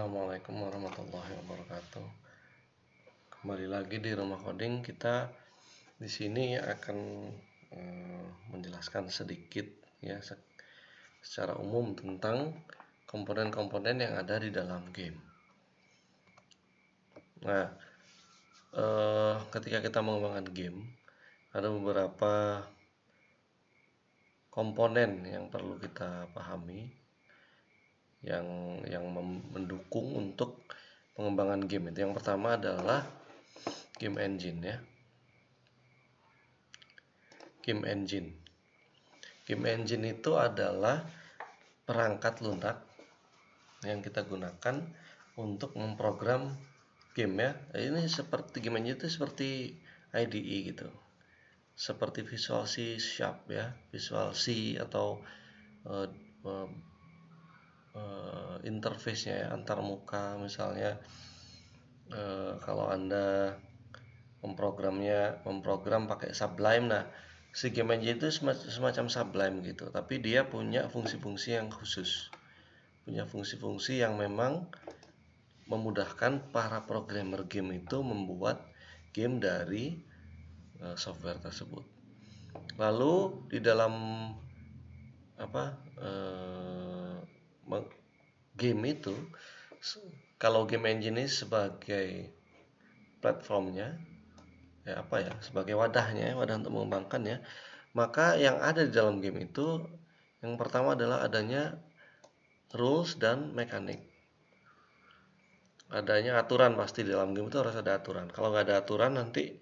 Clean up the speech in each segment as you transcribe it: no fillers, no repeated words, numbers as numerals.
Assalamualaikum warahmatullahi wabarakatuh. Kembali lagi di Rumah Coding. Kita di sini akan menjelaskan sedikit ya secara umum tentang komponen-komponen yang ada di dalam game. Nah, ketika kita mengembangkan game, ada beberapa komponen yang perlu kita pahami yang mendukung untuk pengembangan game itu. Yang pertama adalah game engine ya. Game engine. Game engine itu adalah perangkat lunak yang kita gunakan untuk memprogram game ya. Ini seperti game engine itu seperti IDE gitu. Seperti Visual C Sharp ya, Visual C atau interface-nya ya, antar muka misalnya. Kalau Anda memprogram pakai Sublime, nah si game engine itu semacam Sublime gitu, tapi dia punya fungsi-fungsi yang khusus, punya fungsi-fungsi yang memang memudahkan para programmer game itu membuat game dari software tersebut. Lalu di dalam game itu, kalau game engine ini sebagai platformnya ya sebagai wadahnya, wadah untuk mengembangkannya, maka yang ada di dalam game itu yang pertama adalah adanya rules dan mekanik. Adanya aturan, pasti di dalam game itu harus ada aturan. Kalau nggak ada aturan nanti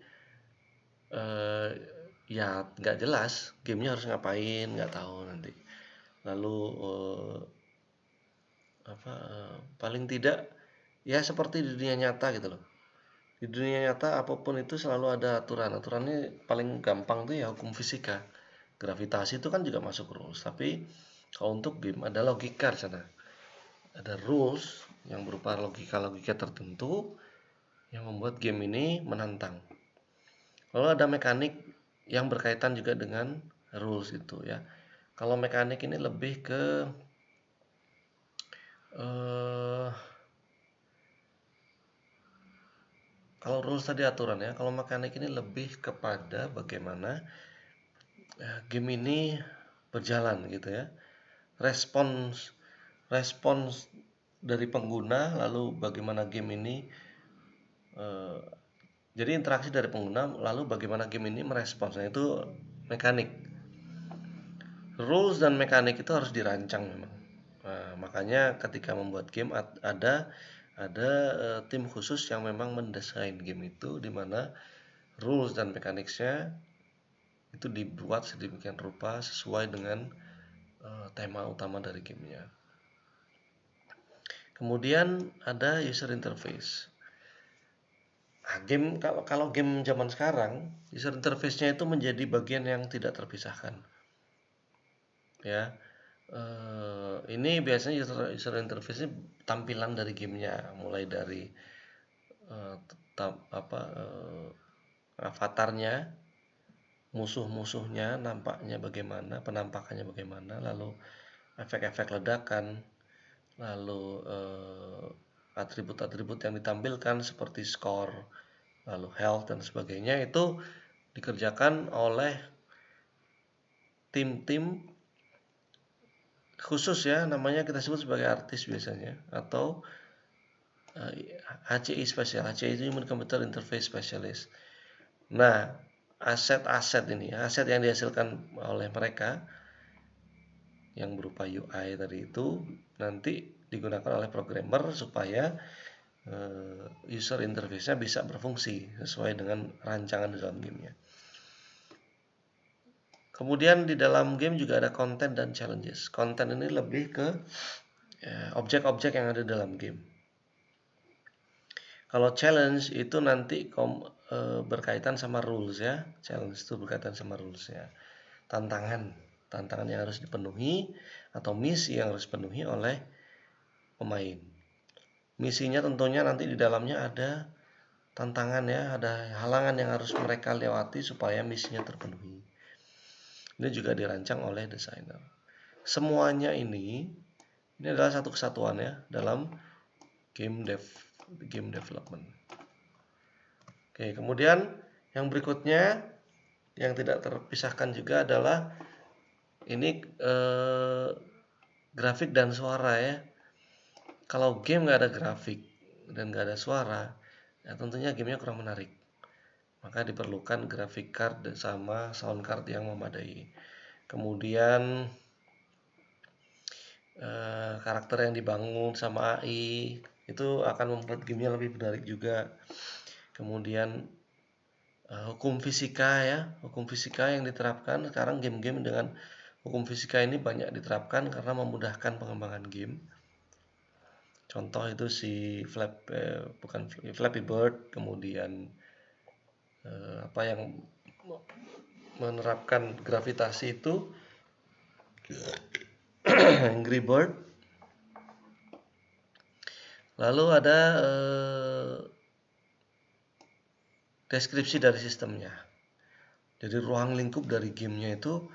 ya nggak jelas gamenya harus ngapain, nggak tahu nanti. Lalu paling tidak ya seperti di dunia nyata gitu loh. Di dunia nyata apapun itu selalu ada aturan. Aturannya paling gampang tuh ya hukum fisika. Gravitasi itu kan juga masuk rules. Tapi kalau untuk game ada logika di sana. Ada rules yang berupa logika-logika tertentu yang membuat game ini menantang. Lalu ada mekanik yang berkaitan juga dengan rules itu ya. Kalau mekanik ini lebih ke kalau rules tadi aturan ya, kalau mekanik ini lebih kepada bagaimana game ini berjalan gitu ya. Respons dari pengguna, lalu bagaimana game ini jadi interaksi dari pengguna, lalu bagaimana game ini meresponsnya, itu mekanik. Rules dan mekanik itu harus dirancang memang. Nah, makanya ketika membuat game ada tim khusus yang memang mendesain game itu, di mana rules dan mekaniknya itu dibuat sedemikian rupa sesuai dengan tema utama dari gamenya. Kemudian ada user interface. Nah, kalau game zaman sekarang, user interface-nya itu menjadi bagian yang tidak terpisahkan. Ya, ini biasanya user interface-nya tampilan dari gamenya, mulai dari avatarnya, musuh-musuhnya nampaknya bagaimana, penampakannya bagaimana, lalu efek-efek ledakan, lalu atribut-atribut yang ditampilkan seperti score, lalu health dan sebagainya, itu dikerjakan oleh tim-tim khusus ya, namanya kita sebut sebagai artis biasanya, atau HCI spesial. HCI itu Human Computer Interface Specialist. Nah, aset yang dihasilkan oleh mereka yang berupa UI tadi itu nanti digunakan oleh programmer supaya user interface-nya bisa berfungsi sesuai dengan rancangan di dalam gamenya. Kemudian di dalam game juga ada content dan challenges. Content ini lebih ke objek-objek yang ada dalam game. Kalau challenge itu nanti berkaitan sama rules ya. Challenge itu berkaitan sama rules ya. Tantangan yang harus dipenuhi atau misi yang harus dipenuhi oleh pemain. Misinya tentunya nanti di dalamnya ada tantangan ya, ada halangan yang harus mereka lewati supaya misinya terpenuhi. Ini juga dirancang oleh desainer. Semuanya ini adalah satu kesatuan ya dalam game development. Oke, kemudian yang berikutnya yang tidak terpisahkan juga adalah ini grafik dan suara ya. Kalau game nggak ada grafik dan nggak ada suara, ya tentunya gamenya kurang menarik. Maka diperlukan graphic card sama sound card yang memadai. Kemudian karakter yang dibangun sama AI itu akan membuat gamenya lebih menarik juga. Kemudian hukum fisika ya, hukum fisika yang diterapkan sekarang game-game dengan hukum fisika ini banyak diterapkan karena memudahkan pengembangan game. Contoh itu si Flappy Bird, kemudian apa yang menerapkan gravitasi itu Angry Bird. Lalu ada deskripsi dari sistemnya. Jadi ruang lingkup dari gamenya itu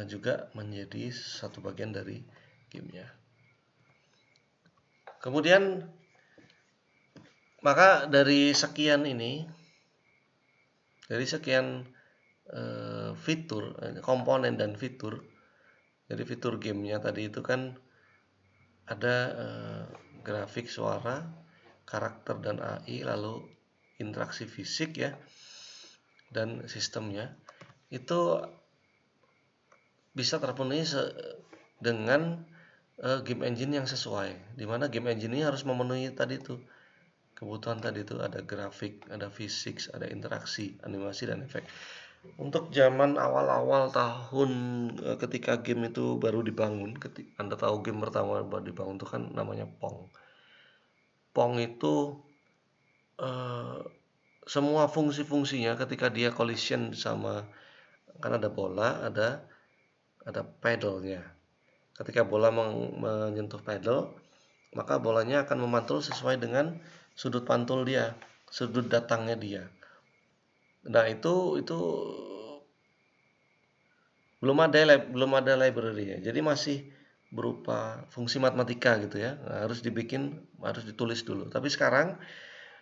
juga menjadi satu bagian dari gamenya. Kemudian maka dari sekian fitur, komponen dan fitur, jadi fitur gamenya tadi itu kan ada grafik, suara, karakter dan AI, lalu interaksi fisik ya, dan sistemnya itu bisa terpenuhi dengan game engine yang sesuai, dimana game engine ini harus memenuhi tadi itu kebutuhan tadi itu, ada grafik, ada fisik, ada interaksi, animasi dan efek. Untuk zaman awal-awal tahun ketika game itu baru dibangun, Anda tahu game pertama baru dibangun itu kan namanya Pong. Pong itu semua fungsi-fungsinya ketika dia collision sama, kan ada bola, ada pedalnya. Ketika bola menyentuh pedal, maka bolanya akan memantul sesuai dengan sudut pantul dia, sudut datangnya dia. Nah itu belum ada library ya, jadi masih berupa fungsi matematika gitu ya. Nah, harus ditulis dulu. Tapi sekarang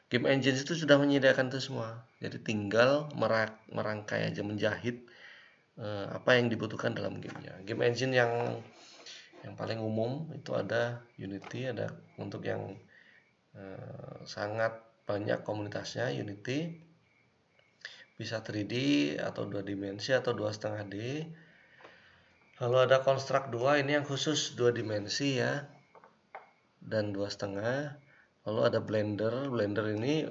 game engine itu sudah menyediakan itu semua, jadi tinggal merangkai aja, menjahit apa yang dibutuhkan dalam gamenya. Game engine yang paling umum itu ada Unity, ada untuk yang sangat banyak komunitasnya. Unity bisa 3D atau 2 dimensi atau 2,5D. Lalu ada Construct 2, ini yang khusus 2 dimensi ya, dan 2,5. Lalu ada Blender ini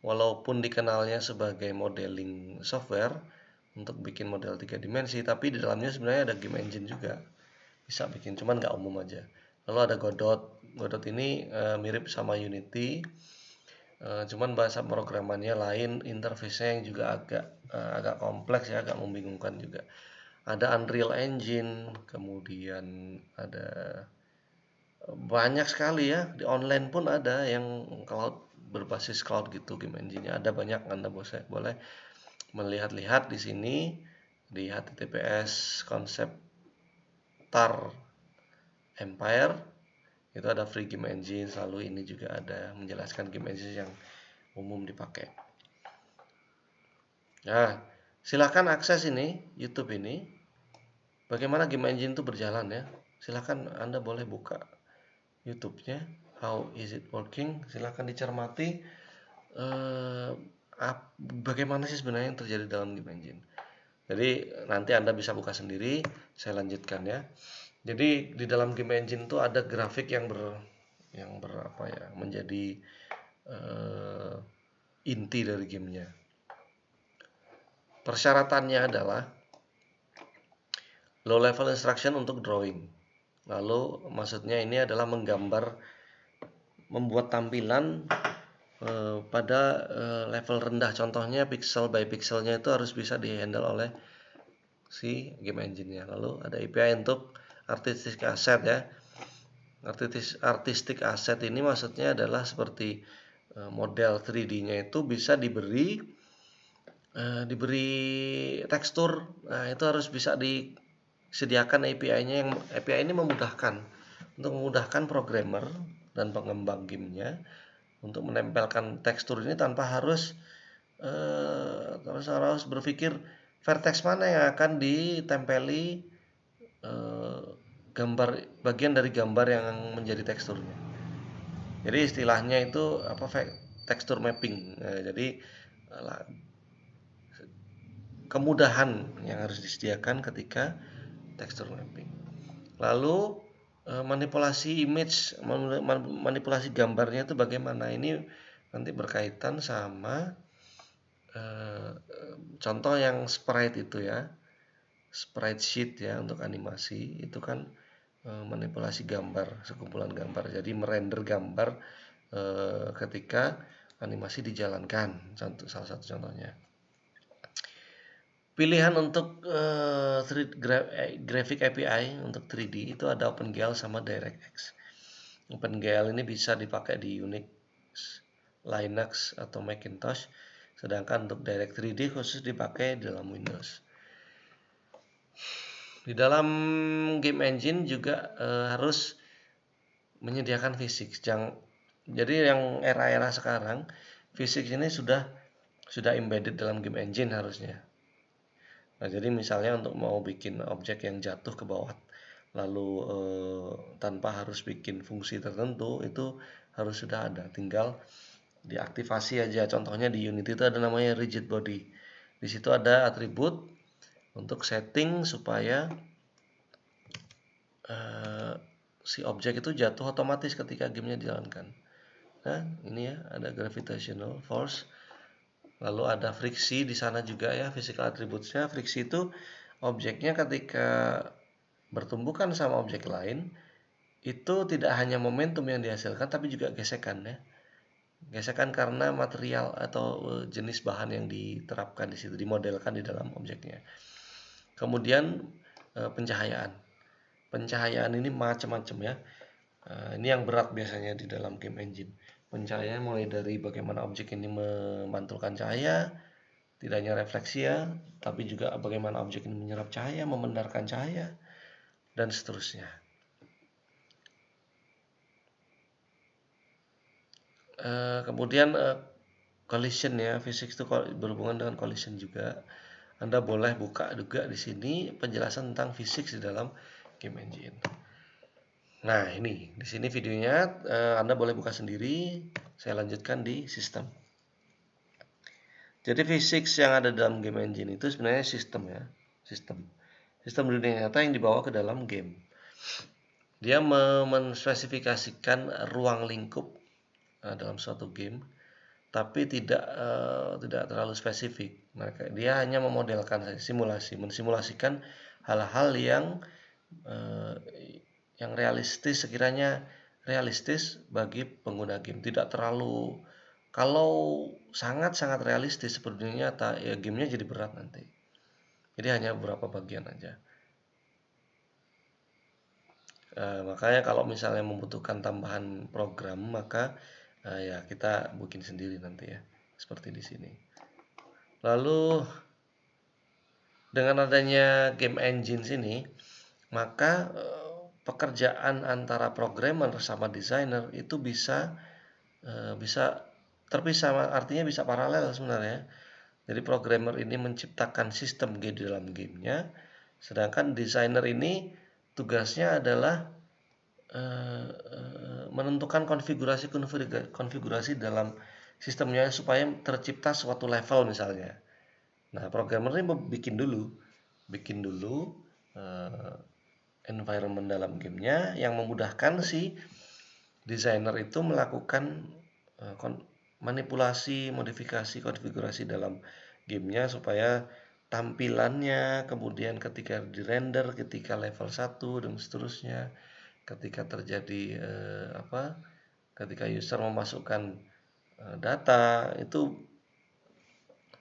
walaupun dikenalnya sebagai modeling software untuk bikin model 3 dimensi, tapi di dalamnya sebenarnya ada game engine juga, bisa bikin, cuman nggak umum aja. Lalu ada Godot ini mirip sama Unity, cuman bahasa programannya lain, interface-nya yang juga agak kompleks ya, agak membingungkan juga. Ada Unreal Engine, kemudian ada banyak sekali ya, di online pun ada yang berbasis cloud gitu game engine-nya, ada banyak. Anda boleh melihat-lihat di sini di https konsep tar empire itu ada free game engine. Lalu ini juga ada menjelaskan game engine yang umum dipakai. Nah, silakan akses ini YouTube ini, bagaimana game engine itu berjalan ya. Silakan Anda boleh buka YouTube-nya, how is it working, silakan dicermati bagaimana sih sebenarnya yang terjadi dalam game engine. Jadi nanti Anda bisa buka sendiri, saya lanjutkan ya. Jadi di dalam game engine itu ada grafik yang menjadi inti dari gamenya. Persyaratannya adalah low level instruction untuk drawing. Lalu maksudnya ini adalah membuat tampilan pada level rendah. Contohnya pixel by pixelnya itu harus bisa dihandle oleh si game engine-nya. Lalu ada API untuk artistic asset ya. Artistic asset ini maksudnya adalah seperti model 3D-nya itu bisa diberi tekstur. Nah, itu harus bisa disediakan API-nya. API ini memudahkan programmer dan pengembang gamenya untuk menempelkan tekstur ini tanpa harus berpikir vertex mana yang akan ditempeli gambar bagian dari gambar yang menjadi teksturnya. Jadi istilahnya itu tekstur mapping. Jadi kemudahan yang harus disediakan ketika tekstur mapping. Lalu manipulasi image, manipulasi gambarnya itu bagaimana? Ini nanti berkaitan sama contoh yang sprite itu ya, sprite sheet ya untuk animasi itu kan manipulasi gambar, sekumpulan gambar. Jadi merender gambar ketika animasi dijalankan, salah satu contohnya. Pilihan untuk graphic API untuk 3D itu ada OpenGL sama DirectX. OpenGL ini bisa dipakai di Unix, Linux atau Macintosh, sedangkan untuk Direct 3D khusus dipakai di dalam Windows. Di dalam game engine juga harus menyediakan physics. Jadi yang era-era sekarang physics ini sudah embedded dalam game engine harusnya. Nah, jadi misalnya untuk mau bikin objek yang jatuh ke bawah lalu tanpa harus bikin fungsi tertentu itu harus sudah ada, tinggal diaktifasi aja. Contohnya di Unity itu ada namanya rigid body. Di situ ada atribut untuk setting supaya si objek itu jatuh otomatis ketika gamenya dijalankan. Nah, ini ya ada gravitational force. Lalu ada friksi di sana juga ya, physical attributes-nya. Friksi itu objeknya ketika bertumbukan sama objek lain itu tidak hanya momentum yang dihasilkan tapi juga gesekan ya. Gesekan karena material atau jenis bahan yang diterapkan di situ, dimodelkan di dalam objeknya. Kemudian pencahayaan. Pencahayaan ini macam-macam ya. Ini yang berat biasanya di dalam game engine. Pencahayaan mulai dari bagaimana objek ini memantulkan cahaya, tidak hanya refleksi ya, tapi juga bagaimana objek ini menyerap cahaya, memendarkan cahaya, dan seterusnya. Kemudian collision ya, physics itu berhubungan dengan collision juga. Anda boleh buka juga di sini penjelasan tentang physics di dalam game engine. Nah, ini di sini videonya Anda boleh buka sendiri. Saya lanjutkan di sistem. Jadi physics yang ada dalam game engine itu sebenarnya sistem ya, sistem dunia nyata yang dibawa ke dalam game. Dia menspesifikasikan ruang lingkup dalam suatu game, tapi tidak terlalu spesifik. Dia hanya memodelkan mensimulasikan hal-hal yang realistis, sekiranya realistis bagi pengguna game. Tidak terlalu, kalau sangat-sangat realistis seperti dunia nyata, ya gamenya jadi berat nanti. Jadi hanya beberapa bagian aja. Makanya kalau misalnya membutuhkan tambahan program, maka ya kita bikin sendiri nanti ya, seperti di sini. Lalu dengan adanya game engine sini, maka pekerjaan antara programmer sama desainer itu bisa terpisah, artinya bisa paralel sebenarnya. Jadi programmer ini menciptakan sistem di dalam gamenya, sedangkan desainer ini tugasnya adalah menentukan konfigurasi dalam sistemnya supaya tercipta suatu level misalnya. Nah, programmer ini bikin dulu environment dalam gamenya yang memudahkan si desainer itu melakukan manipulasi, modifikasi, konfigurasi dalam gamenya supaya tampilannya kemudian ketika dirender, ketika level 1 dan seterusnya, ketika terjadi ketika user memasukkan data, itu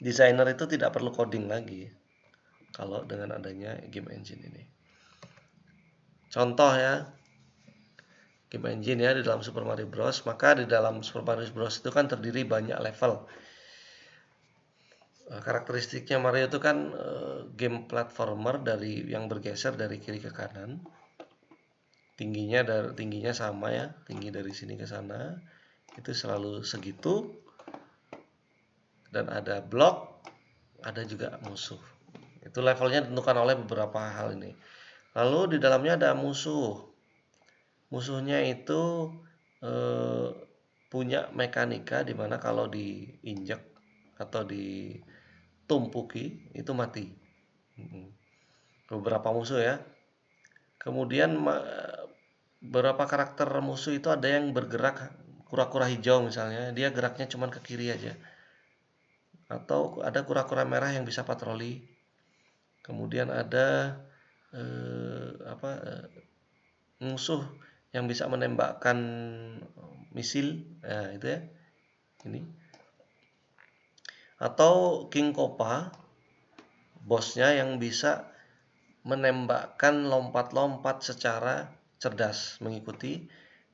desainer itu tidak perlu coding lagi kalau dengan adanya game engine ini. Contoh ya, game engine ya di dalam Super Mario Bros. Maka di dalam Super Mario Bros itu kan terdiri banyak level. Karakteristiknya Mario itu kan game platformer yang bergeser dari kiri ke kanan. tingginya sama ya, tinggi dari sini ke sana itu selalu segitu, dan ada blok, ada juga musuh. Itu levelnya ditentukan oleh beberapa hal ini. Lalu di dalamnya ada musuhnya itu punya mekanika dimana kalau diinjak atau ditumpuki itu mati. Beberapa musuh ya. Kemudian beberapa karakter musuh itu ada yang bergerak, kura-kura hijau misalnya, dia geraknya cuma ke kiri aja. Atau ada kura-kura merah yang bisa patroli. Kemudian ada musuh yang bisa menembakkan misil, nah itu ya, ini. Atau King Koopa, bosnya yang bisa menembakkan lompat-lompat secara cerdas mengikuti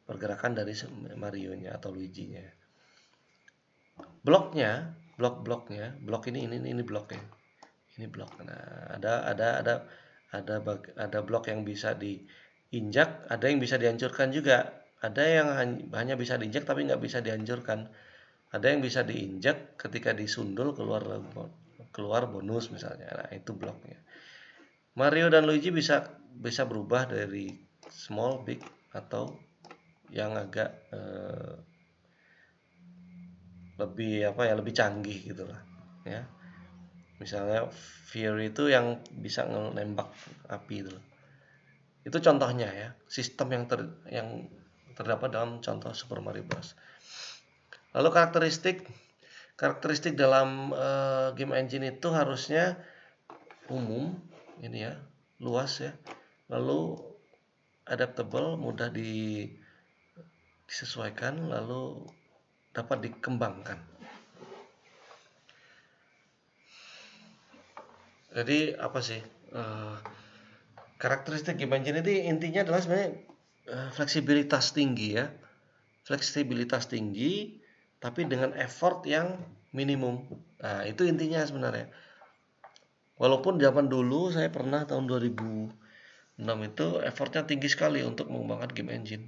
pergerakan dari Mario-nya atau Luigi-nya. Bloknya, blok ini bloknya. Ini blok. Nah, ada blok yang bisa diinjak, ada yang bisa dihancurkan juga. Ada yang hanya bisa diinjak tapi nggak bisa dihancurkan. Ada yang bisa diinjak ketika disundul keluar bonus misalnya. Nah, itu bloknya. Mario dan Luigi bisa berubah dari small, big, atau yang agak lebih canggih gitulah ya. Misalnya Fury itu yang bisa nembak api itu. Itu contohnya ya, sistem yang terdapat dalam contoh Super Mario Bros. Lalu karakteristik dalam game engine itu harusnya umum, ini ya, luas ya. Lalu adaptable, mudah disesuaikan, lalu dapat dikembangkan. Jadi apa sih karakteristik game engine ini intinya adalah sebenarnya fleksibilitas tinggi ya, fleksibilitas tinggi tapi dengan effort yang minimum. Nah itu intinya sebenarnya. Walaupun zaman dulu saya pernah tahun 2006 itu effortnya tinggi sekali untuk mengembangkan game engine,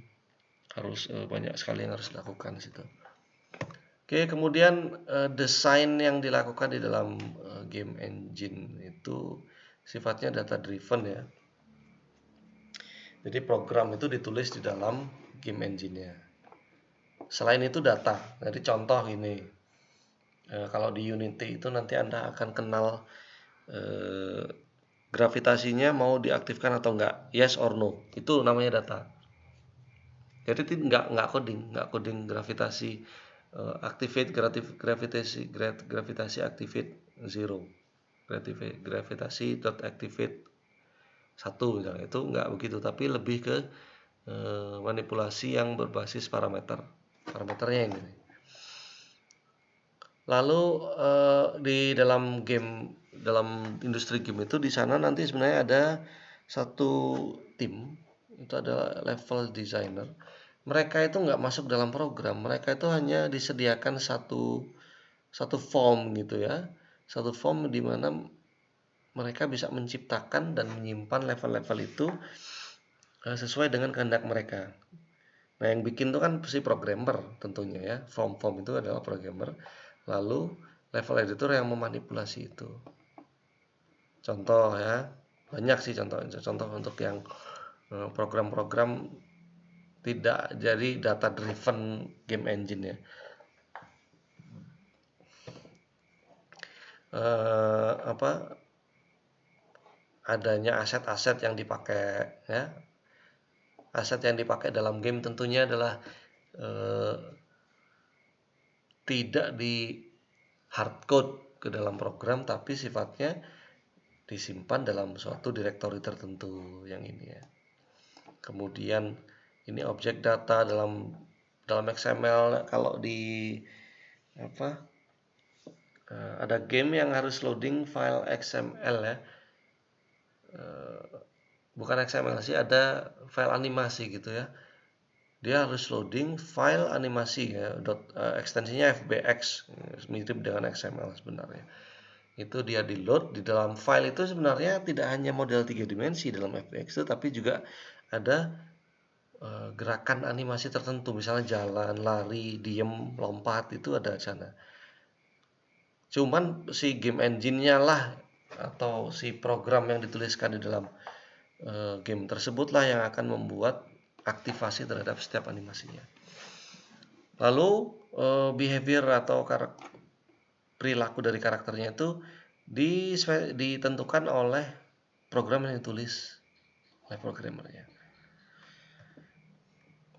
harus banyak sekali yang harus dilakukan di situ. Oke, kemudian desain yang dilakukan di dalam game engine itu sifatnya data driven ya. Jadi program itu ditulis di dalam game engine-nya. Selain itu data. Jadi contoh ini, kalau di Unity itu nanti Anda akan kenal gravitasinya mau diaktifkan atau enggak, yes or no. Itu namanya data. Jadi enggak coding gravitasi activate gravitasi activate 0. Gravitasi dot activate 1 misalnya. Itu enggak begitu, tapi lebih ke manipulasi yang berbasis parameternya ini. Lalu di dalam industri game itu di sana nanti sebenarnya ada satu tim, itu ada level designer. Mereka itu nggak masuk dalam program, mereka itu hanya disediakan satu form gitu ya, satu form di mana mereka bisa menciptakan dan menyimpan level-level itu sesuai dengan kehendak mereka. Nah yang bikin itu kan si programmer tentunya ya, form itu adalah programmer, lalu level editor yang memanipulasi itu. Contoh ya, banyak sih contoh untuk yang program-program tidak jadi data driven game engine ya. Adanya aset-aset yang dipakai ya. Aset yang dipakai dalam game tentunya adalah tidak di hardcode ke dalam program, tapi sifatnya disimpan dalam suatu direktori tertentu yang ini ya. Kemudian ini objek data dalam XML. Kalau di ada game yang harus loading file XML ya, bukan XML sih, ada file animasi gitu ya. Dia harus loading file animasi ya, ekstensinya FBX, mirip dengan XML sebenarnya. Itu dia di load di dalam file itu sebenarnya tidak hanya model 3 dimensi dalam FBX itu, tapi juga ada gerakan animasi tertentu, misalnya jalan, lari, diem, lompat, itu ada di sana. Cuman si game engine-nya lah atau si program yang dituliskan di dalam game tersebut lah yang akan membuat aktivasi terhadap setiap animasinya. Lalu behavior atau perilaku dari karakternya itu ditentukan oleh program yang ditulis oleh programmernya.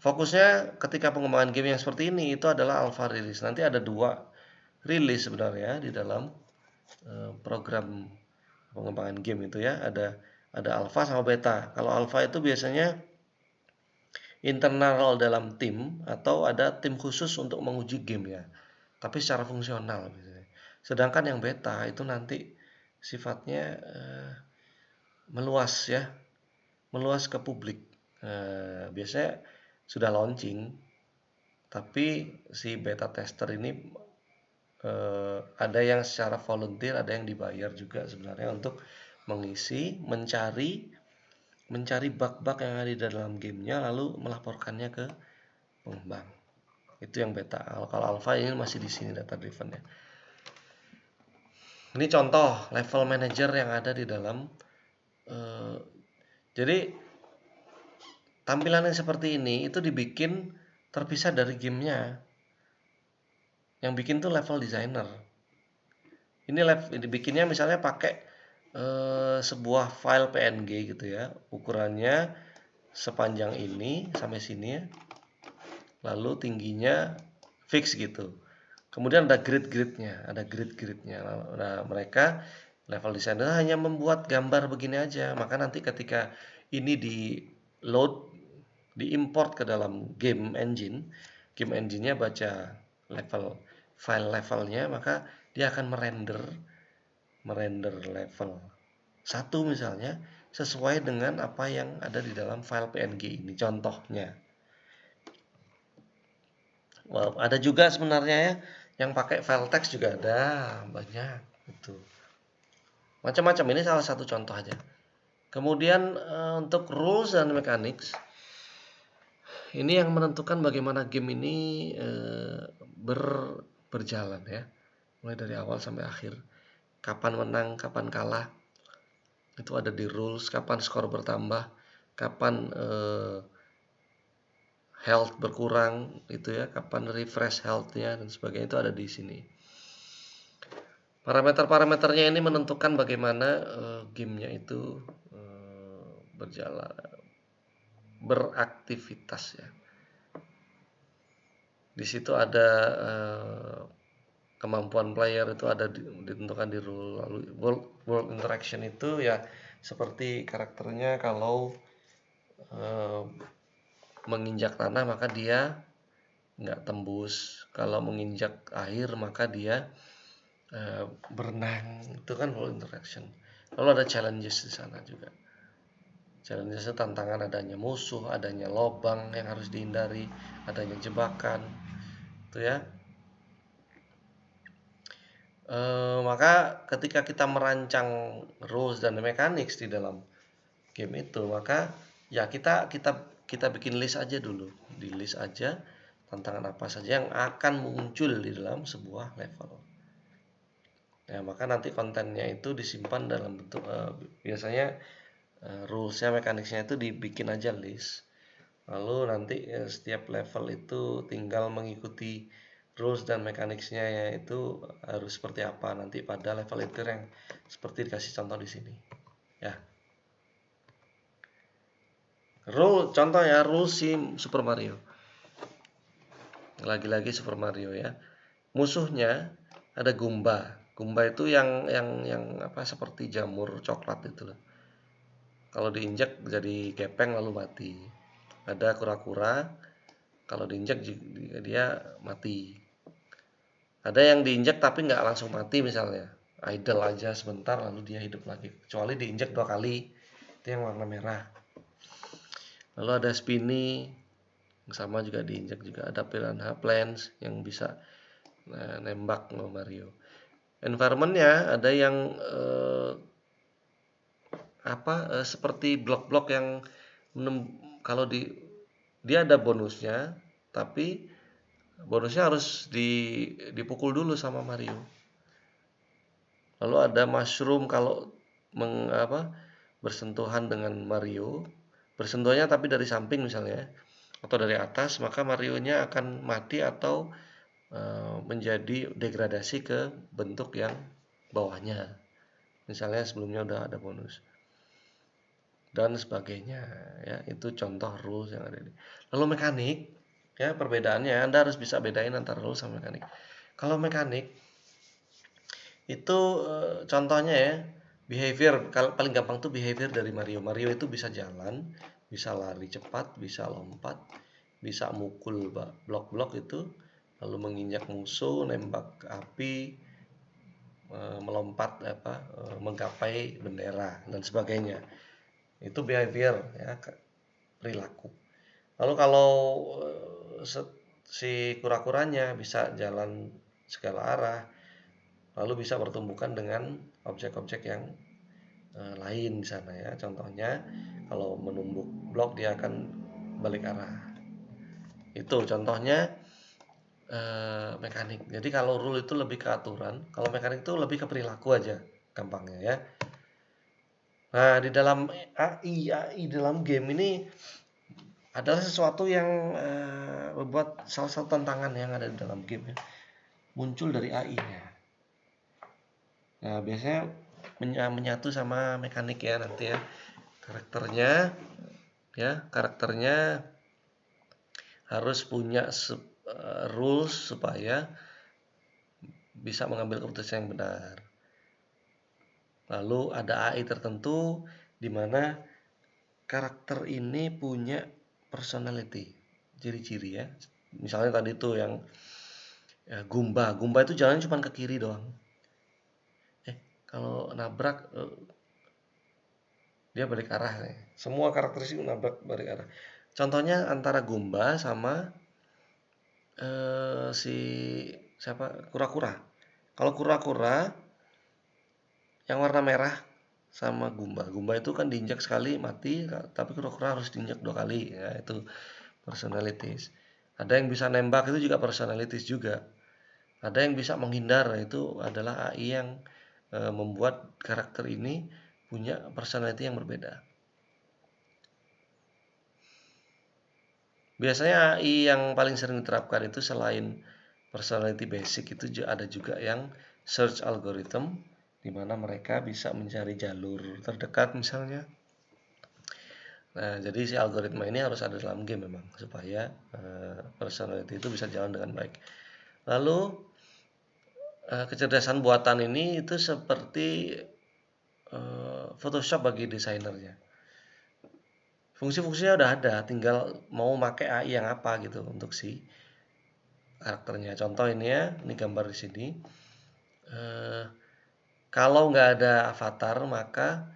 Fokusnya ketika pengembangan game yang seperti ini itu adalah alpha release. Nanti ada 2 rilis sebenarnya di dalam program pengembangan game itu ya. Ada alpha sama beta. Kalau alpha itu biasanya internal dalam tim atau ada tim khusus untuk menguji game ya. Tapi secara fungsional biasanya. Sedangkan yang beta itu nanti sifatnya meluas ya, meluas ke publik. Biasanya sudah launching, tapi si beta tester ini ada yang secara volunteer, ada yang dibayar juga sebenarnya untuk mengisi, mencari bug-bug yang ada di dalam gamenya lalu melaporkannya ke pengembang. Itu yang beta. Kalau alpha ini masih di sini data driven ya. Ini contoh level manager yang ada di dalam jadi tampilannya seperti ini itu dibikin terpisah dari gamenya. Yang bikin tuh level designer. Ini dibikinnya misalnya pakai sebuah file PNG gitu ya, ukurannya sepanjang ini sampai sini ya, lalu tingginya fix gitu. Kemudian ada grid-gridnya, Nah, mereka level designer hanya membuat gambar begini aja, maka nanti ketika ini di load, diimport ke dalam game engine-nya baca level file levelnya, maka dia akan merender level 1 misalnya sesuai dengan apa yang ada di dalam file PNG ini contohnya. Wow, ada juga sebenarnya ya yang pakai file text juga ada banyak itu. Macam-macam, ini salah satu contoh aja. Kemudian untuk rules dan mechanics ini yang menentukan bagaimana game ini berjalan ya. Mulai dari awal sampai akhir. Kapan menang, kapan kalah. Itu ada di rules, kapan skor bertambah, kapan health berkurang itu ya, kapan refresh health-nya dan sebagainya, itu ada di sini. Parameter-parameternya ini menentukan bagaimana gamenya itu berjalan, beraktivitas ya. Di situ ada kemampuan player itu ada ditentukan di rule. Lalu world interaction itu ya seperti karakternya kalau menginjak tanah maka dia nggak tembus, kalau menginjak air maka dia berenang. Itu kan world interaction. Lalu ada challenges di sana juga. Challenges itu tantangan, adanya musuh, adanya lobang yang harus dihindari, adanya jebakan, itu ya. Maka ketika kita merancang rules dan mechanics di dalam game itu, maka ya kita bikin list aja dulu, di list aja tantangan apa saja yang akan muncul di dalam sebuah level. Ya, maka nanti kontennya itu disimpan dalam bentuk biasanya rulesnya, mechanicsnya itu dibikin aja list. Lalu nanti setiap level itu tinggal mengikuti rules dan mechanicsnya yaitu harus seperti apa nanti pada level itu yang seperti dikasih contoh di sini. Ya. Contoh ya rule si Super Mario. Lagi-lagi Super Mario ya. Musuhnya ada Goomba. Goomba itu yang apa seperti jamur coklat itu loh. Kalau diinjak jadi gepeng lalu mati. Ada kura-kura, kalau diinjak dia mati. Ada yang diinjak tapi nggak langsung mati misalnya, idle aja sebentar lalu dia hidup lagi. Kecuali diinjak 2 kali, itu yang warna merah. Lalu ada Spiny, sama juga diinjak juga. Ada Piranha Plants yang bisa nembak Mario. Environmentnya ada yang seperti blok-blok yang kalau dia ada bonusnya, tapi bonusnya harus dipukul dulu sama Mario. Lalu ada mushroom kalau bersentuhan dengan Mario, bersentuhannya tapi dari samping misalnya atau dari atas, maka Mario-nya akan mati atau menjadi degradasi ke bentuk yang bawahnya. Misalnya sebelumnya udah ada bonus dan sebagainya ya, itu contoh rules yang ada di. Lalu mekanik ya, perbedaannya Anda harus bisa bedain antara rules sama mekanik. Kalau mekanik itu contohnya ya, behavior paling gampang tuh behavior dari Mario. Mario itu bisa jalan, bisa lari cepat, bisa lompat, bisa mukul blok-blok itu, lalu menginjak musuh, nembak api, melompat menggapai bendera dan sebagainya. Itu behavior ya, perilaku. Lalu kalau si kura-kuranya bisa jalan segala arah, lalu bisa bertumbukan dengan objek-objek yang lain di sana ya. Contohnya kalau menumbuk blok dia akan balik arah. Itu contohnya mekanik. Jadi kalau rule itu lebih ke aturan, kalau mekanik itu lebih ke perilaku aja, gampangnya ya. Nah, di dalam AI dalam game ini adalah sesuatu yang membuat salah satu tantangan yang ada di dalam game ya, muncul dari AI-nya. Nah, biasanya menyatu sama mekanik ya nanti ya. Karakternya harus punya rules supaya bisa mengambil keputusan yang benar. Lalu ada AI tertentu di mana karakter ini punya personality, ciri-ciri ya. Misalnya tadi itu yang Goomba itu jalannya cuma ke kiri doang. Kalau nabrak dia balik arah nih. Semua karakteristik nabrak balik arah. Contohnya antara Goomba sama si siapa, kura-kura. Kalau kura-kura yang warna merah sama Goomba itu kan diinjak sekali mati, tapi kura-kura harus diinjak 2 kali ya, itu personalities. Ada yang bisa nembak, itu juga personalities juga. Ada yang bisa menghindar, itu adalah AI yang membuat karakter ini punya personality yang berbeda. Biasanya AI yang paling sering diterapkan itu selain personality basic itu ada juga yang search algorithm, di mana mereka bisa mencari jalur terdekat misalnya. Nah, jadi si algoritma ini harus ada dalam game memang supaya personality itu bisa jalan dengan baik. Lalu kecerdasan buatan ini itu seperti Photoshop bagi desainernya. Fungsi-fungsinya udah ada, tinggal mau pakai AI yang apa gitu untuk si karakternya. Contoh ini ya, ini gambar di sini. Kalau nggak ada avatar maka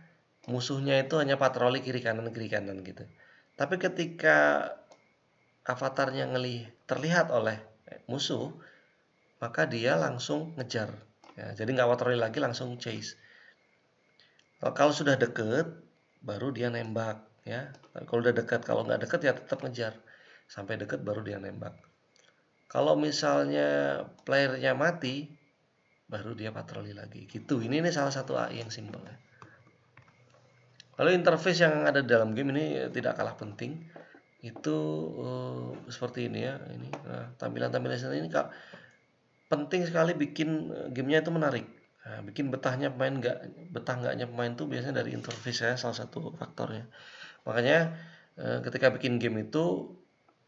musuhnya itu hanya patroli kiri kanan gitu. Tapi ketika avatarnya terlihat oleh musuh, maka dia langsung ngejar. Ya, jadi nggak patroli lagi, langsung chase. Kalau sudah deket, baru dia nembak. Ya, kalau udah dekat, kalau nggak deket ya tetap ngejar. Sampai deket baru dia nembak. Kalau misalnya playernya mati, baru dia patroli lagi. Gitu. Ini salah satu AI yang simpel ya. Lalu interface yang ada dalam game ini tidak kalah penting. Itu seperti ini ya. Ini tampilan-tampilan ini penting sekali bikin gamenya itu menarik. Nah, bikin betahnya pemain nggaknya pemain itu biasanya dari interface ya, salah satu faktornya. Makanya ketika bikin game itu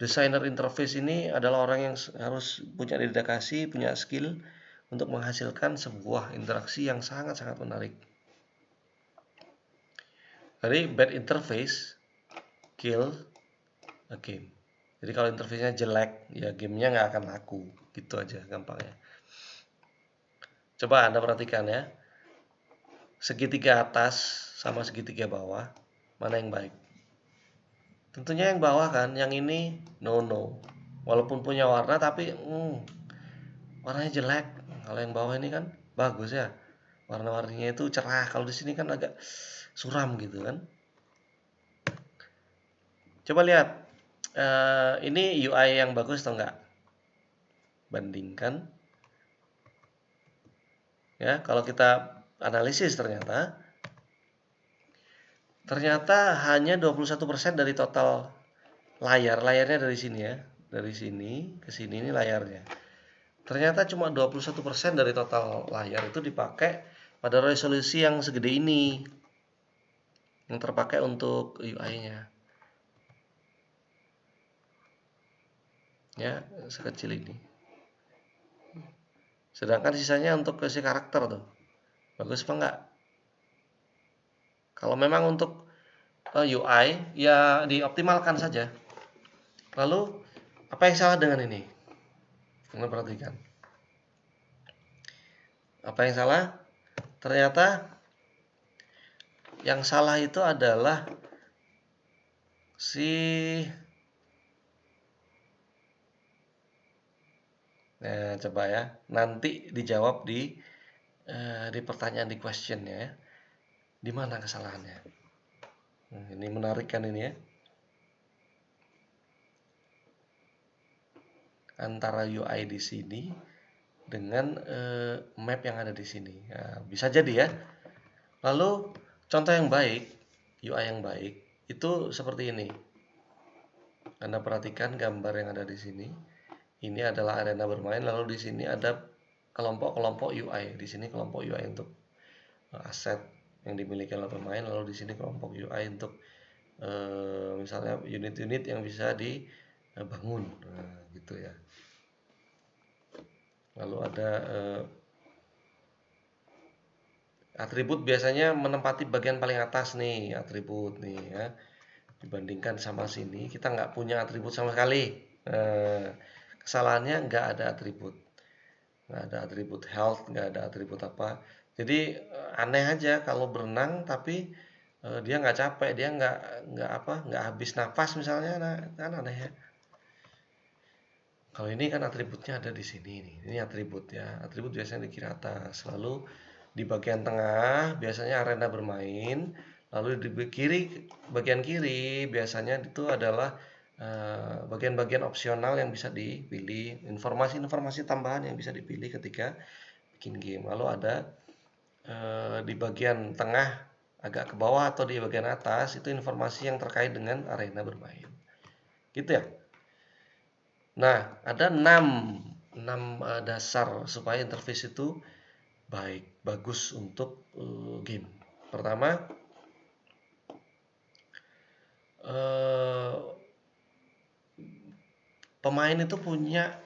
desainer interface ini adalah orang yang harus punya dedikasi, punya skill untuk menghasilkan sebuah interaksi yang sangat-sangat menarik. Jadi bad interface kill a game. Jadi kalau interface-nya jelek, ya gamenya nggak akan laku. Gitu aja gampangnya. Coba Anda perhatikan ya. Segitiga atas sama segitiga bawah, mana yang baik? Tentunya yang bawah kan, yang ini no. Walaupun punya warna tapi warnanya jelek. Kalau yang bawah ini kan bagus ya. Warna-warninya itu cerah. Kalau di sini kan agak suram gitu kan. Coba lihat. ini UI yang bagus atau enggak? Bandingkan. Ya, kalau kita analisis ternyata hanya 21% dari total layarnya dari sini ya. Dari sini ke sini ini layarnya. Ternyata cuma 21% dari total layar itu dipakai pada resolusi yang segede ini. Yang terpakai untuk UI-nya. Ya, sekecil ini. Sedangkan sisanya untuk si karakter tuh. Bagus apa enggak? Kalau memang untuk UI ya dioptimalkan saja. Lalu apa yang salah dengan ini? Anda perhatikan. Apa yang salah? Ternyata yang salah itu adalah nah, coba ya. Nanti dijawab di pertanyaan di question ya. Di mana kesalahannya? Ini menarik kan ini ya. Antara UI di sini dengan map yang ada di sini. Nah, bisa jadi ya. Lalu contoh yang baik, UI yang baik itu seperti ini. Anda perhatikan gambar yang ada di sini. Ini adalah arena bermain, lalu di sini ada kelompok-kelompok UI. Di sini kelompok UI untuk aset yang dimiliki oleh pemain, lalu di sini kelompok UI untuk misalnya unit-unit yang bisa dibangun, gitu ya. Lalu ada atribut biasanya menempati bagian paling atas nih, atribut nih ya. Dibandingkan sama sini, kita nggak punya atribut sama sekali. Kesalahannya nggak ada atribut. Nggak ada atribut health, nggak ada atribut apa. Jadi aneh aja kalau berenang tapi dia nggak capek, dia nggak habis nafas misalnya, nah, kan aneh ya. Kalau ini kan atributnya ada di sini nih. Ini atribut ya. Atribut biasanya di kiri atas. Lalu di bagian tengah biasanya arena bermain. Lalu di bagian kiri biasanya itu adalah bagian-bagian opsional yang bisa dipilih, informasi-informasi tambahan yang bisa dipilih ketika bikin game. Lalu ada di bagian tengah agak ke bawah atau di bagian atas itu informasi yang terkait dengan arena bermain. Gitu ya. Nah, ada 6 dasar supaya interface itu bagus untuk game. Pertama, pemain itu punya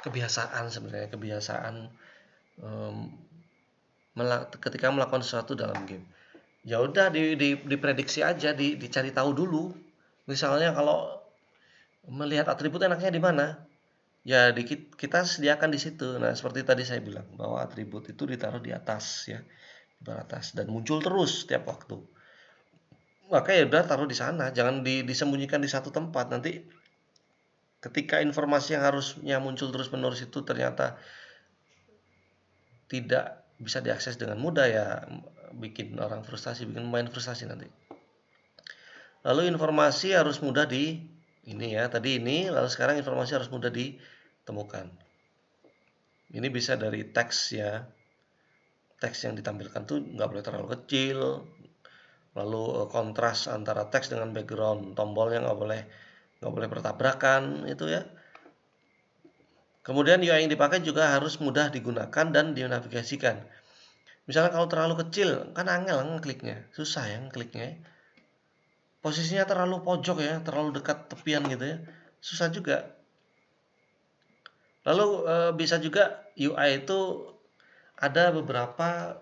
kebiasaan sebenarnya, ketika melakukan sesuatu dalam game. Ya udah diprediksi aja, dicari tahu dulu. Misalnya kalau melihat atribut enaknya di mana? Ya kita sediakan di situ. Nah, seperti tadi saya bilang bahwa atribut itu ditaruh di atas ya, di atas dan muncul terus setiap waktu. Maka ya udah taruh di sana, jangan disembunyikan di satu tempat. Nanti ketika informasi yang harusnya muncul terus-menerus itu ternyata tidak bisa diakses dengan mudah, ya bikin orang frustasi, bikin pemain frustasi nanti. Lalu informasi harus mudah ini ya, tadi ini, lalu sekarang informasi harus mudah ditemukan. Ini bisa dari teks ya. Teks yang ditampilkan tuh nggak boleh terlalu kecil. Lalu kontras antara teks dengan background tombolnya nggak boleh bertabrakan itu ya. Kemudian UI yang dipakai juga harus mudah digunakan dan dinavigasikan. Misalnya kalau terlalu kecil, kan angel ngekliknya, susah ya ngekliknya. Posisinya terlalu pojok ya, terlalu dekat tepian gitu ya, susah juga. Lalu bisa juga UI itu ada beberapa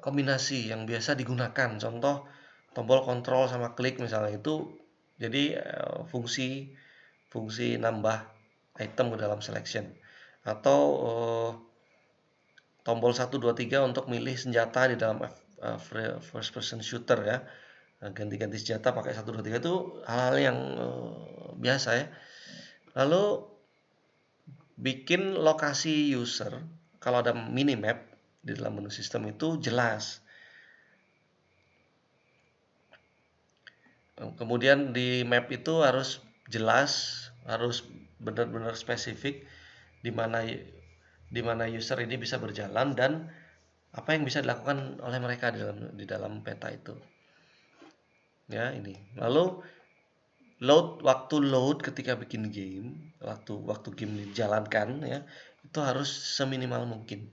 kombinasi yang biasa digunakan. Contoh tombol kontrol sama klik misalnya itu jadi fungsi nambah item ke dalam selection, atau tombol 1 2 3 untuk milih senjata di dalam first person shooter ya. Ganti-ganti senjata pakai 1 2 3 itu hal-hal yang biasa ya. Lalu bikin lokasi user kalau ada minimap di dalam menu sistem itu jelas. Kemudian di map itu harus jelas, harus benar-benar spesifik di mana user ini bisa berjalan dan apa yang bisa dilakukan oleh mereka di dalam peta itu. Ya, ini. Lalu waktu ketika bikin game, waktu game dijalankan ya, itu harus seminimal mungkin.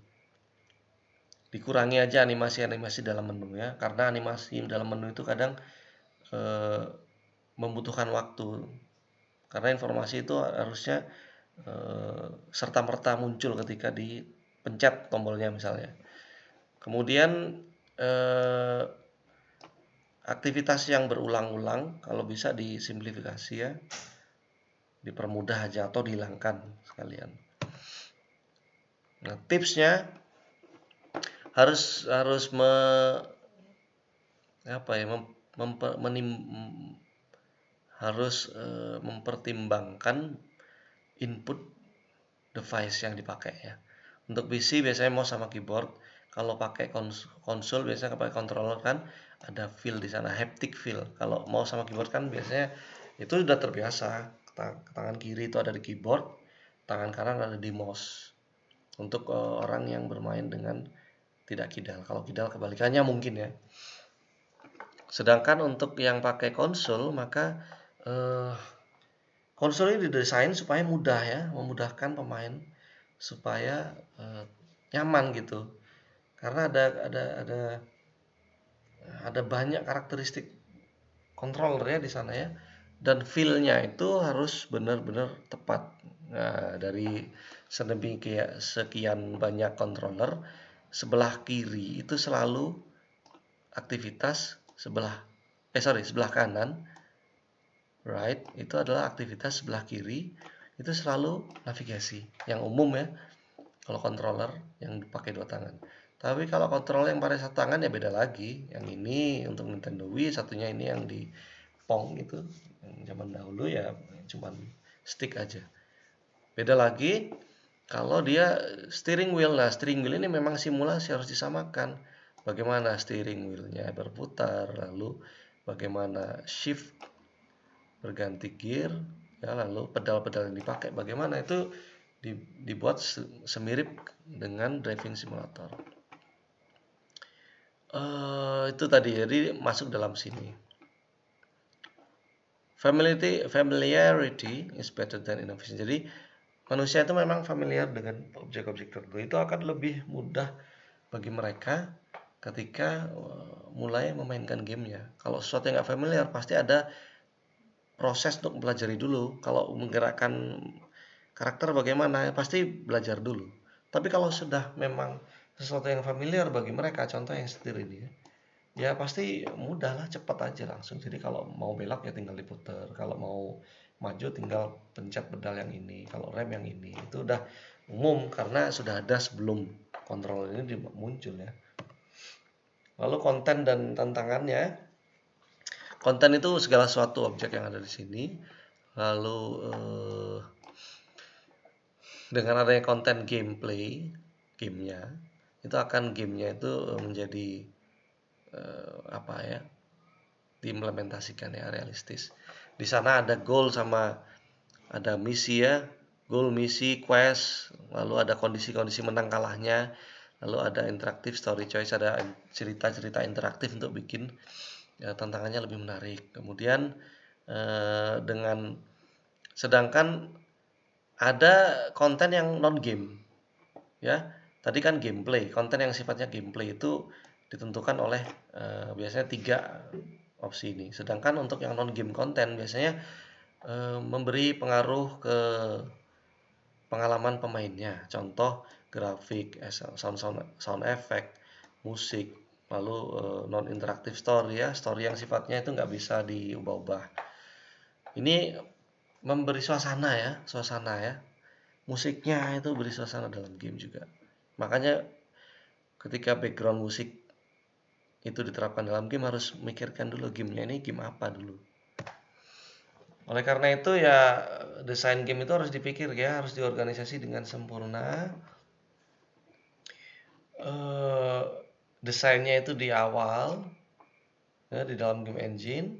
Dikurangi aja animasi-animasi dalam menu ya, karena animasi dalam menu itu kadang eh, membutuhkan waktu. Karena informasi itu harusnya serta-merta muncul ketika dipencet tombolnya misalnya. Kemudian eh, aktivitas yang berulang-ulang kalau bisa disimplifikasi ya, dipermudah aja atau dihilangkan sekalian. Nah, tipsnya harus harus me, apa ya mem, memper, menim, harus mempertimbangkan input device yang dipakai ya. Untuk PC biasanya mouse sama keyboard. Kalau pakai konsol biasanya pakai controller kan ada feel di sana, haptic feel. Kalau mouse sama keyboard kan biasanya itu sudah terbiasa. Tangan kiri itu ada di keyboard, tangan kanan ada di mouse. Untuk orang yang bermain dengan tidak kidal. Kalau kidal kebalikannya mungkin ya. Sedangkan untuk yang pakai konsol maka konsol ini didesain supaya mudah ya, memudahkan pemain supaya nyaman gitu. Karena ada banyak karakteristik controller ya di sana ya. Dan feel-nya itu harus benar-benar tepat. Nah, dari sekian banyak controller, sebelah kiri itu selalu aktivitas sebelah kanan, right? Itu adalah aktivitas sebelah kiri, itu selalu navigasi yang umum ya. Kalau controller yang dipakai dua tangan. Tapi kalau controller yang pakai satu tangan ya beda lagi. Yang ini untuk Nintendo Wii, satunya ini yang di Pong itu, yang zaman dahulu ya cuman stick aja. Beda lagi kalau dia steering wheel. Nah, steering wheel ini memang simulasi harus disamakan. Bagaimana steering wheelnya berputar, lalu bagaimana shift berganti gear, ya lalu pedal-pedal yang dipakai bagaimana itu dibuat semirip dengan driving simulator. Itu tadi jadi masuk dalam sini. Familiarity is better than innovation. Jadi manusia itu memang familiar dengan objek-objek tertentu. Itu akan lebih mudah bagi mereka ketika mulai memainkan gamenya. Kalau sesuatu yang nggak familiar pasti ada proses untuk mempelajari dulu. Kalau menggerakkan karakter bagaimana pasti belajar dulu. Tapi kalau sudah memang sesuatu yang familiar bagi mereka, contoh yang setir ini ya pasti mudah lah, cepat aja langsung. Jadi kalau mau belok ya tinggal diputar, kalau mau maju tinggal pencet pedal yang ini, kalau rem yang ini. Itu udah umum karena sudah ada sebelum kontrol ini muncul ya. Lalu konten dan tantangannya. Konten itu segala sesuatu objek yang ada di sini. Lalu dengan adanya konten gameplay, gamenya itu menjadi apa ya, diimplementasikan ya realistis. Di sana ada goal sama ada misi ya, goal, misi, quest, lalu ada kondisi-kondisi menang kalahnya, lalu ada interaktif story choice, ada cerita-cerita interaktif untuk bikin tantangannya lebih menarik. Kemudian sedangkan ada konten yang non game ya. Tadi kan gameplay, konten yang sifatnya gameplay itu ditentukan oleh biasanya 3 opsi ini. Sedangkan untuk yang non game konten biasanya memberi pengaruh ke pengalaman pemainnya. Contoh grafik, sound effect, musik, lalu non interaktif story ya, story yang sifatnya itu nggak bisa diubah-ubah. Ini memberi suasana ya. Musiknya itu beri suasana dalam game juga. Makanya ketika background musik itu diterapkan dalam game harus mikirkan dulu gamenya ini game apa dulu. Oleh karena itu ya desain game itu harus dipikir ya, harus diorganisasi dengan sempurna. Desainnya itu di awal ya, di dalam game engine.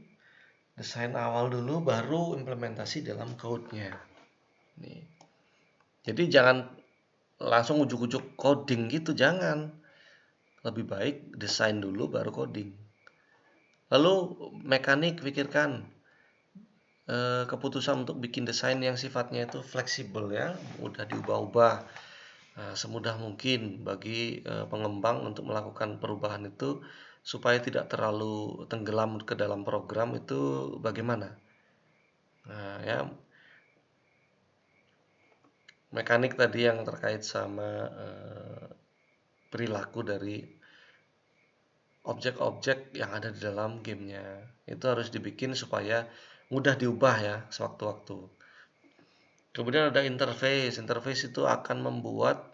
Desain awal dulu baru implementasi dalam code-nya. Nih. Jadi jangan langsung ujuk-ujuk coding gitu, jangan. Lebih baik desain dulu baru coding. Lalu mekanik, pikirkan keputusan untuk bikin desain yang sifatnya itu fleksibel ya, mudah diubah-ubah. Nah, semudah mungkin bagi pengembang untuk melakukan perubahan itu supaya tidak terlalu tenggelam ke dalam program itu bagaimana? Nah, ya mekanik tadi yang terkait sama perilaku dari objek-objek yang ada di dalam gamenya itu harus dibikin supaya mudah diubah ya sewaktu-waktu. Kemudian ada interface. Interface itu akan membuat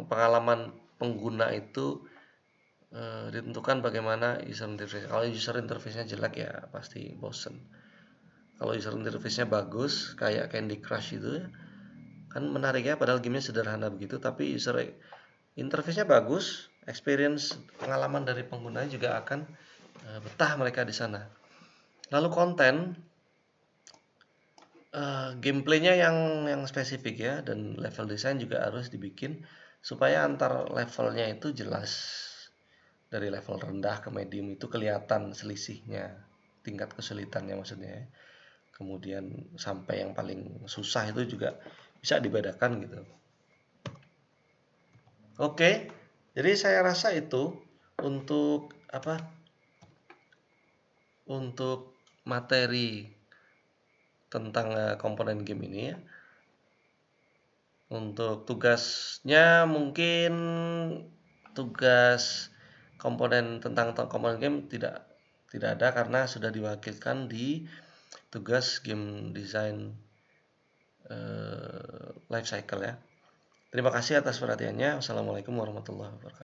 pengalaman pengguna itu ditentukan bagaimana user interface. Kalau user interface-nya jelek ya pasti bosen. Kalau user interface-nya bagus kayak Candy Crush itu kan menarik ya, padahal gamenya sederhana begitu, tapi user interface-nya bagus, experience pengalaman dari pengguna juga akan betah mereka di sana. Lalu konten, gameplaynya yang spesifik ya, dan level design juga harus dibikin supaya antar levelnya itu jelas. Dari level rendah ke medium itu kelihatan selisihnya, tingkat kesulitannya maksudnya ya. Kemudian sampai yang paling susah itu juga bisa dibedakan gitu. Oke, jadi saya rasa itu untuk apa? Untuk materi tentang komponen game ini ya. Untuk tugasnya mungkin tugas komponen tentang komponen game tidak ada karena sudah diwakilkan di tugas game design life cycle ya. Terima kasih atas perhatiannya. Wassalamualaikum warahmatullahi wabarakatuh.